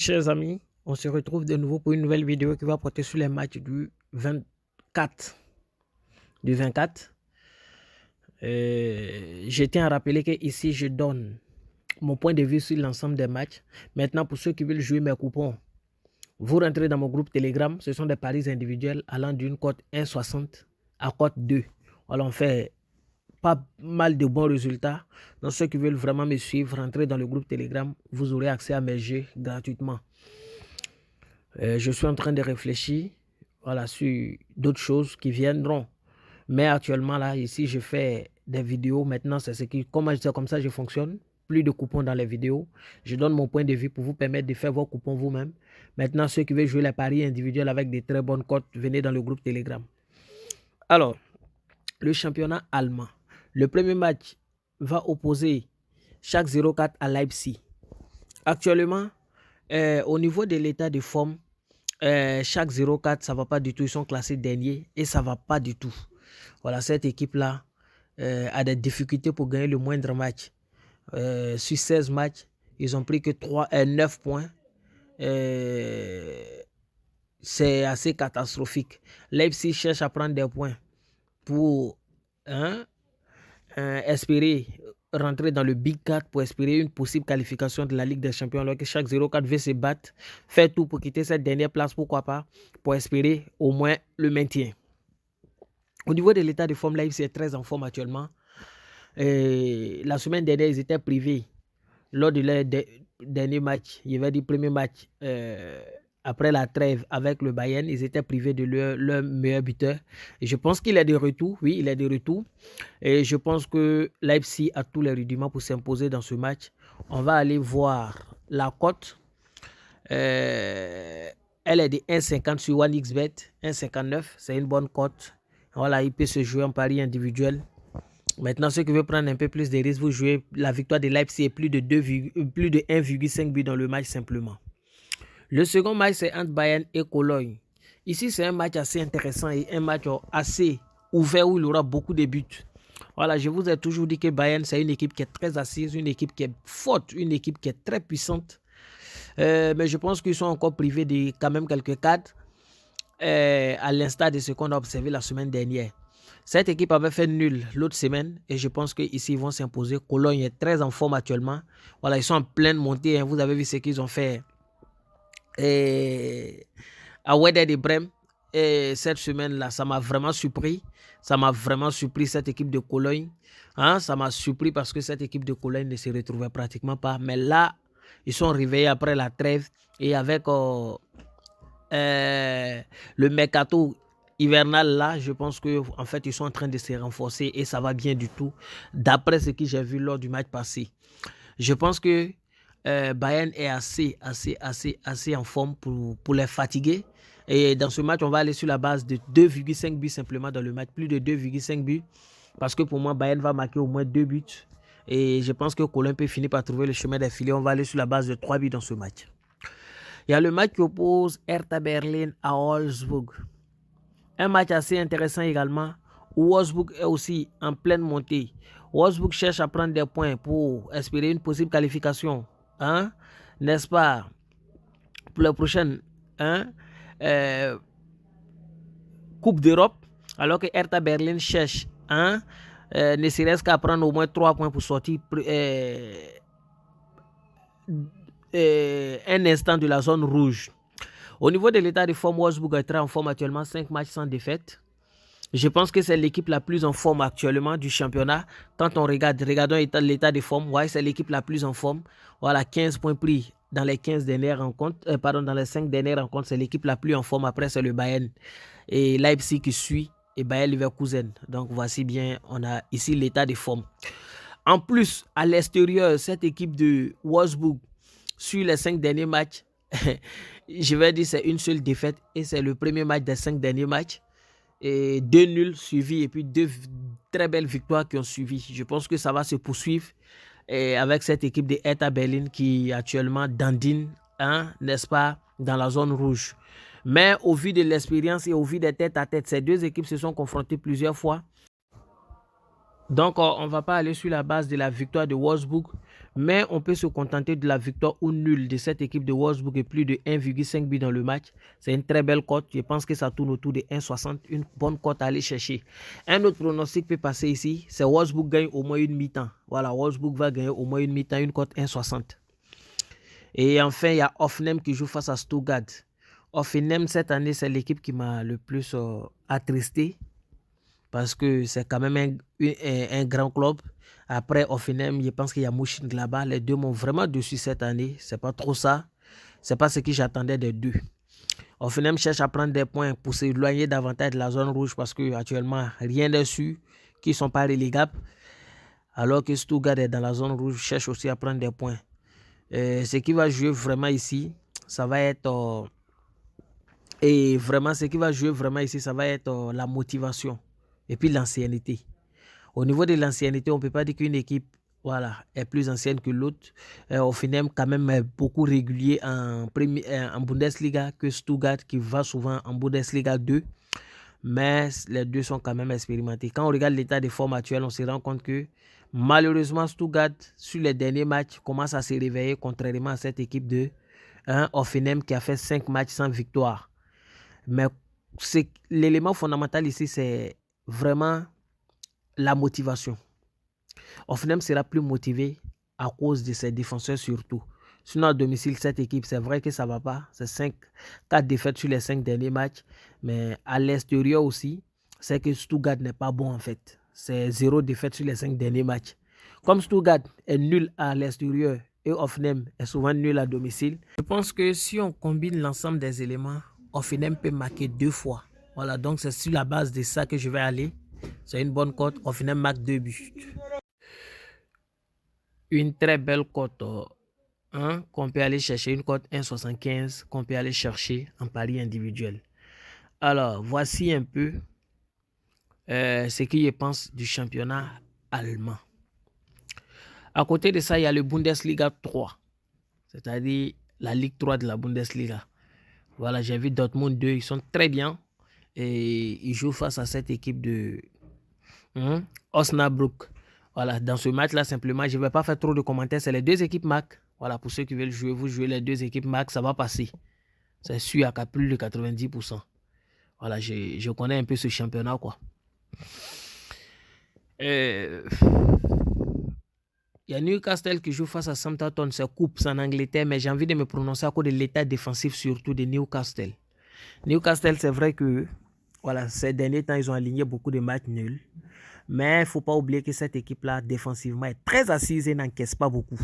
Chers amis, on se retrouve de nouveau pour une nouvelle vidéo qui va porter sur les matchs du 24. Je tiens à rappeler que ici je donne mon point de vue sur l'ensemble des matchs. Maintenant, pour ceux qui veulent jouer mes coupons, vous rentrez dans mon groupe Telegram. Ce sont des paris individuels allant d'une cote 1,60 à cote 2. Alors on fait pas mal de bons résultats. Donc ceux qui veulent vraiment me suivre, rentrez dans le groupe Telegram. Vous aurez accès à mes jeux gratuitement. Je suis en train de réfléchir sur d'autres choses qui viendront. Mais actuellement, là, ici, je fais des vidéos. Maintenant, c'est comme ça je fonctionne. Plus de coupons dans les vidéos. Je donne mon point de vue pour vous permettre de faire vos coupons vous-même. Maintenant, ceux qui veulent jouer les paris individuels avec des très bonnes cotes, venez dans le groupe Telegram. Alors, le championnat allemand. Le premier match va opposer Schalke 04 à Leipzig. Actuellement, au niveau de l'état de forme, Schalke 04, ça ne va pas du tout. Ils sont classés derniers et ça ne va pas du tout. Voilà, cette équipe-là a des difficultés pour gagner le moindre match. Sur 16 matchs, ils ont pris que 9 points. C'est assez catastrophique. Leipzig cherche à prendre des points pour espérer rentrer dans le Big 4 pour espérer une possible qualification de la Ligue des Champions, alors que Schalke 04 veut se battre, faire tout pour quitter cette dernière place, pourquoi pas, pour espérer au moins le maintien. Au niveau de l'état de forme, Leipzig est très en forme actuellement. La semaine dernière, ils étaient privés lors de leur dernier match, il y avait du premier match après la trêve avec le Bayern, ils étaient privés de leur meilleur buteur. Et je pense qu'il est de retour, oui, il est de retour. Et je pense que Leipzig a tous les rudiments pour s'imposer dans ce match. On va aller voir la cote. Elle est de 1,50 sur 1xBet, 1,59, c'est une bonne cote. Voilà, il peut se jouer en pari individuel. Maintenant, ceux qui veulent prendre un peu plus de risques, vous jouez la victoire de Leipzig et plus de 1,5 but dans le match simplement. Le second match, c'est entre Bayern et Cologne. Ici, c'est un match assez intéressant et un match assez ouvert où il y aura beaucoup de buts. Voilà, je vous ai toujours dit que Bayern, c'est une équipe qui est très assise, une équipe qui est forte, une équipe qui est très puissante. Mais je pense qu'ils sont encore privés de quand même quelques cadres, à l'instar de ce qu'on a observé la semaine dernière. Cette équipe avait fait nul l'autre semaine et je pense qu'ici, ils vont s'imposer. Cologne est très en forme actuellement. Voilà, ils sont en pleine montée. Hein. Vous avez vu ce qu'ils ont fait à Werder de Brême. Et cette semaine-là, ça m'a vraiment surpris. Ça m'a vraiment surpris, cette équipe de Cologne. Hein, ça m'a surpris parce que cette équipe de Cologne ne se retrouvait pratiquement pas. Mais là, ils sont réveillés après la trêve. Et avec le mercato hivernal là, je pense que en fait ils sont en train de se renforcer et ça va bien du tout d'après ce que j'ai vu lors du match passé. Je pense que Bayern est assez en forme pour les fatiguer. Et dans ce match, on va aller sur la base de 2,5 buts simplement dans le match, plus de 2,5 buts. Parce que pour moi, Bayern va marquer au moins 2 buts. Et je pense que Cologne peut finir par trouver le chemin des filets. On va aller sur la base de 3 buts dans ce match. Il y a le match qui oppose Hertha Berlin à Wolfsburg. Un match assez intéressant également, où Wolfsburg est aussi en pleine montée. Wolfsburg cherche à prendre des points pour espérer une possible qualification, hein, n'est-ce pas, pour la prochaine Coupe d'Europe, alors que Hertha Berlin cherche, ne serait-ce qu'à prendre au moins 3 points pour sortir un instant de la zone rouge. Au niveau de l'état de forme, Wolfsburg est très en forme actuellement, 5 matchs sans défaite. Je pense que c'est l'équipe la plus en forme actuellement du championnat. Quand on regardons l'état de forme, ouais, c'est l'équipe la plus en forme. Voilà, 15 points pris dans les 15 dernières rencontres. Dans les 5 dernières rencontres, c'est l'équipe la plus en forme. Après, c'est le Bayern et Leipzig qui suit et Bayern Leverkusen. Donc, voici bien, on a ici l'état de forme. En plus, à l'extérieur, cette équipe de Wolfsburg, sur les 5 derniers matchs, je vais dire c'est une seule défaite et c'est le premier match des 5 derniers matchs. Et 2 nuls suivis et puis 2 très belles victoires qui ont suivi. Je pense que ça va se poursuivre avec cette équipe de Hertha Berlin qui actuellement dandine, n'est-ce pas, dans la zone rouge. Mais au vu de l'expérience et au vu des têtes à tête, ces deux équipes se sont confrontées plusieurs fois. Donc, on ne va pas aller sur la base de la victoire de Wolfsburg, Mais on peut se contenter de la victoire ou nulle de cette équipe de Wolfsburg et plus de 1,5 but dans le match. C'est une très belle cote. Je pense que ça tourne autour de 1,60. Une bonne cote à aller chercher. Un autre pronostic peut passer ici. C'est Wolfsburg gagne au moins une mi-temps. Voilà, Wolfsburg va gagner au moins une mi-temps. Une cote 1,60. Et enfin, il y a Hoffenheim qui joue face à Stuttgart. Hoffenheim, cette année, c'est l'équipe qui m'a le plus attristé. Parce que c'est quand même un grand club. Après Hoffenheim, je pense qu'il y a Mönchengladbach. Les deux m'ont vraiment déçu cette année. C'est pas trop ça. C'est pas ce que j'attendais des deux. Hoffenheim cherche à prendre des points pour s'éloigner davantage de la zone rouge parce que actuellement rien n'est sûr, qu'ils ne sont pas relégables. Alors que Stuttgart est dans la zone rouge, cherche aussi à prendre des points. Ce qui va jouer vraiment ici, ça va être la motivation et puis l'ancienneté. Au niveau de l'ancienneté, on ne peut pas dire qu'une équipe est plus ancienne que l'autre. Hoffenheim, quand même, est beaucoup régulier en Bundesliga que Stuttgart, qui va souvent en Bundesliga 2. Mais les deux sont quand même expérimentés. Quand on regarde l'état de forme actuel, on se rend compte que malheureusement, Stuttgart, sur les derniers matchs, commence à se réveiller, contrairement à cette équipe de Hoffenheim qui a fait 5 matchs sans victoire. Mais l'élément fondamental ici, c'est vraiment la motivation. Hoffenheim sera plus motivé à cause de ses défenseurs surtout. Sinon, à domicile, cette équipe, c'est vrai que ça ne va pas. C'est 4 défaites sur les 5 derniers matchs. Mais à l'extérieur aussi, c'est que Stuttgart n'est pas bon en fait. C'est 0 défaite sur les 5 derniers matchs. Comme Stuttgart est nul à l'extérieur et Hoffenheim est souvent nul à domicile, je pense que si on combine l'ensemble des éléments, Hoffenheim peut marquer 2 fois. Voilà, donc c'est sur la base de ça que je vais aller. C'est une bonne cote. Hoffenheim marque 2 buts. Une très belle cote qu'on peut aller chercher, une cote 1,75 qu'on peut aller chercher en pari individuel. Alors, voici un peu ce que je pense du championnat allemand. À côté de ça, il y a le Bundesliga 3, c'est-à-dire la Ligue 3 de la Bundesliga. Voilà, j'ai vu Dortmund 2, ils sont très bien et ils jouent face à cette équipe de Osnabrück. Voilà, dans ce match-là, simplement, je ne vais pas faire trop de commentaires. C'est les deux équipes MAC. Voilà, pour ceux qui veulent jouer, vous jouez les deux équipes MAC, ça va passer. C'est sûr à plus de 90%. Voilà, je connais un peu ce championnat, quoi. Il y a Newcastle qui joue face à Southampton. C'est coupe, c'est en Angleterre, mais j'ai envie de me prononcer à cause de l'état défensif, surtout de Newcastle. Newcastle, c'est vrai que ces derniers temps, ils ont aligné beaucoup de matchs nuls. Mais il ne faut pas oublier que cette équipe-là, défensivement, est très assise et n'encaisse pas beaucoup.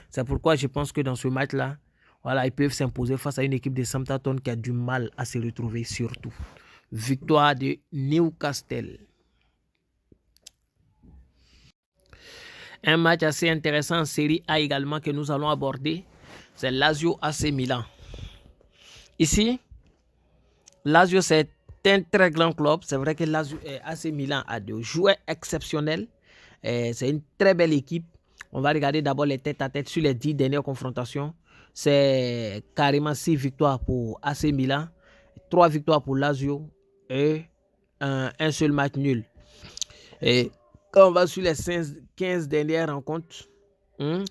C'est pourquoi je pense que dans ce match-là, ils peuvent s'imposer face à une équipe de Southampton qui a du mal à se retrouver surtout. Victoire de Newcastle. Un match assez intéressant en Série A également que nous allons aborder, c'est Lazio AC Milan. Ici, Lazio, c'est un très grand club. C'est vrai que Lazio AC Milan a des joueurs exceptionnels. C'est une très belle équipe. On va regarder d'abord les tête-à-tête sur les 10 dernières confrontations. C'est carrément 6 victoires pour AC Milan, 3 victoires pour Lazio et un seul match nul. Et quand on va sur les 15 dernières rencontres, on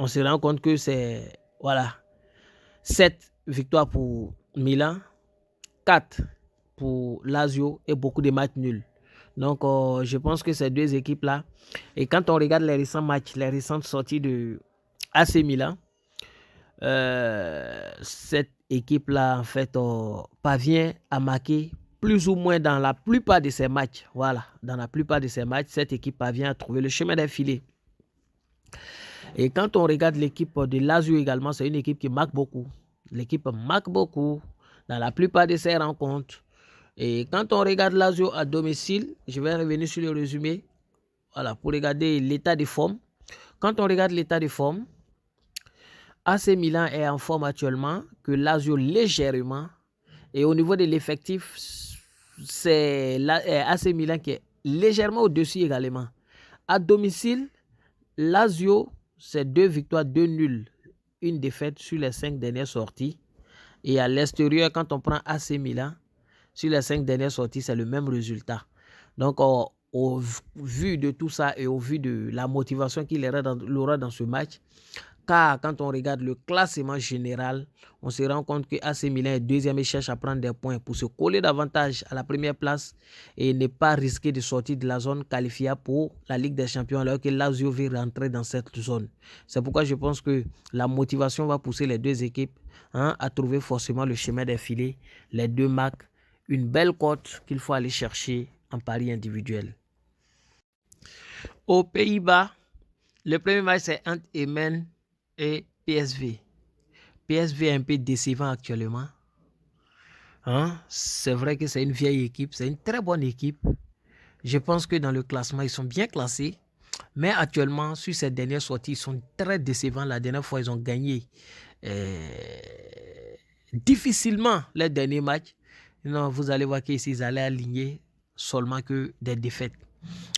se rend compte que c'est 7 victoires pour Milan, 4 pour Lazio et beaucoup de matchs nuls. Donc, je pense que ces deux équipes-là, et quand on regarde les récents matchs, les récentes sorties de AC Milan, cette équipe-là, en fait, parvient à marquer plus ou moins dans la plupart de ses matchs. Voilà, dans la plupart de ses matchs, cette équipe parvient à trouver le chemin des filets. Et quand on regarde l'équipe de Lazio également, c'est une équipe qui marque beaucoup. L'équipe marque beaucoup dans la plupart de ses rencontres. Et quand on regarde Lazio à domicile, je vais revenir sur le résumé. Voilà, pour regarder l'état de forme. Quand on regarde l'état de forme, AC Milan est en forme actuellement, que Lazio légèrement. Et au niveau de l'effectif, c'est AC Milan qui est légèrement au-dessus également. À domicile, Lazio, c'est 2 victoires, 2 nuls, une défaite sur les 5 dernières sorties. Et à l'extérieur, quand on prend AC Milan, sur les 5 dernières sorties, c'est le même résultat. Donc, au vu de tout ça et au vu de la motivation qu'il aura dans ce match. Car quand on regarde le classement général, on se rend compte que AC Milan est deuxième et cherche à prendre des points pour se coller davantage à la première place et ne pas risquer de sortir de la zone qualifiée pour la Ligue des Champions alors que Lazio veut rentrer dans cette zone. C'est pourquoi je pense que la motivation va pousser les deux équipes à trouver forcément le chemin des filets. Les deux marquent une belle cote qu'il faut aller chercher en pari individuel. Aux Pays-Bas, le premier match c'est entre Emmen et PSV. PSV est un peu décevant actuellement. C'est vrai que c'est une vieille équipe, c'est une très bonne équipe. Je pense que dans le classement, ils sont bien classés. Mais actuellement, sur ces dernières sorties, ils sont très décevants. La dernière fois, ils ont gagné difficilement les derniers matchs. Non, vous allez voir qu'ici, ils allaient aligner seulement que des défaites.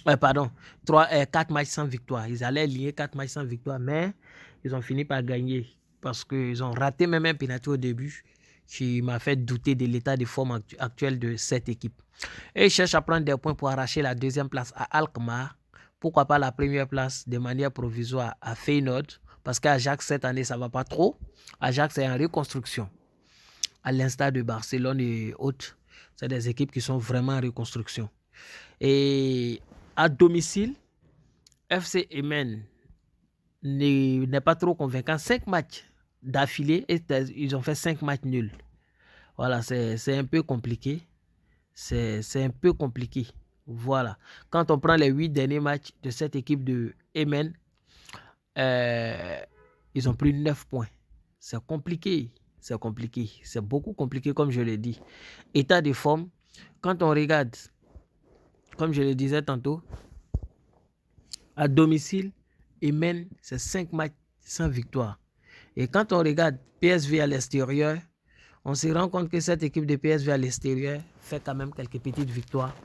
4 matchs sans victoire. Ils allaient aligner 4 matchs sans victoire, mais ils ont fini par gagner parce qu'ils ont raté même un penalty au début qui m'a fait douter de l'état de forme actuel de cette équipe. Et ils cherchent à prendre des points pour arracher la deuxième place à Alkmaar. Pourquoi pas la première place de manière provisoire à Feyenoord, parce qu'Ajax cette année ça va pas trop. Ajax est en reconstruction. À l'instar de Barcelone et autres, c'est des équipes qui sont vraiment en reconstruction. Et à domicile, FC Emmen n'est pas trop convaincant. 5 matchs d'affilée et ils ont fait 5 matchs nuls. Voilà, c'est un peu compliqué. C'est un peu compliqué. Voilà. Quand on prend les 8 derniers matchs de cette équipe de Emmen, ils ont pris 9 points. C'est compliqué. C'est compliqué. C'est beaucoup compliqué, comme je l'ai dit. État de forme, quand on regarde, comme je le disais tantôt, à domicile, Emmen, c'est 5 matchs sans victoire. Et quand on regarde PSV à l'extérieur, on se rend compte que cette équipe de PSV à l'extérieur fait quand même quelques petites victoires.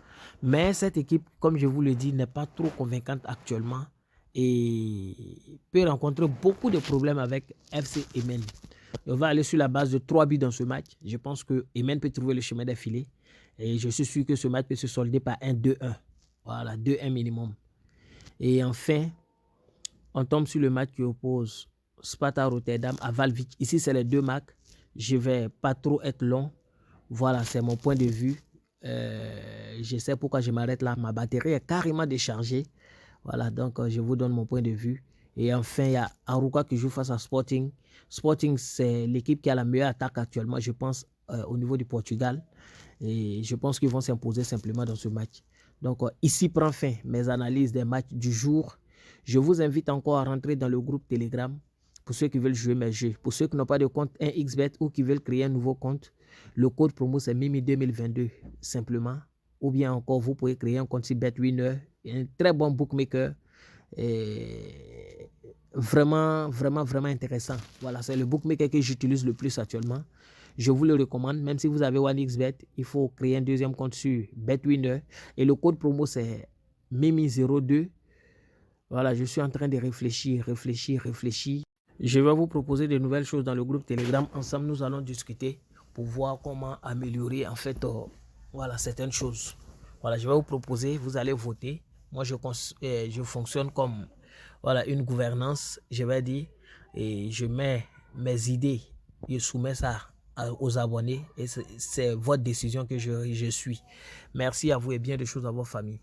Mais cette équipe, comme je vous le dis, n'est pas trop convaincante actuellement et peut rencontrer beaucoup de problèmes avec FC Emmen. On va aller sur la base de 3 buts dans ce match. Je pense que Emmen peut trouver le chemin des filets. Et je suis sûr que ce match peut se solder par un 2-1. Voilà, 2-1 minimum. Et enfin, on tombe sur le match qui oppose Sparta Rotterdam à Valvic. Ici, c'est les deux marques. Je ne vais pas trop être long. Voilà, c'est mon point de vue. Je sais pourquoi je m'arrête là. Ma batterie est carrément déchargée. Voilà, donc je vous donne mon point de vue. Et enfin, il y a Arouca qui joue face à Sporting. Sporting, c'est l'équipe qui a la meilleure attaque actuellement, je pense, au niveau du Portugal. Et je pense qu'ils vont s'imposer simplement dans ce match. Donc, ici prend fin mes analyses des matchs du jour. Je vous invite encore à rentrer dans le groupe Telegram pour ceux qui veulent jouer mes jeux. Pour ceux qui n'ont pas de compte 1xBet ou qui veulent créer un nouveau compte, le code promo c'est Mimi2022 simplement. Ou bien encore, vous pouvez créer un compte sur BetWinner, un très bon bookmaker. Et vraiment intéressant. Voilà, c'est le bookmaker que j'utilise le plus actuellement. Je vous le recommande, même si vous avez 1xBet, il faut créer un deuxième compte sur BetWinner. Et le code promo, c'est Mimi02. Voilà, je suis en train de réfléchir. Je vais vous proposer de nouvelles choses dans le groupe Telegram. Ensemble, nous allons discuter pour voir comment améliorer, en fait, voilà, certaines choses. Voilà, je vais vous proposer, vous allez voter. Moi, je fonctionne comme voilà, une gouvernance, je vais dire, et je mets mes idées, je soumets ça aux abonnés et c'est votre décision que je suis. Merci à vous et bien de choses à vos familles.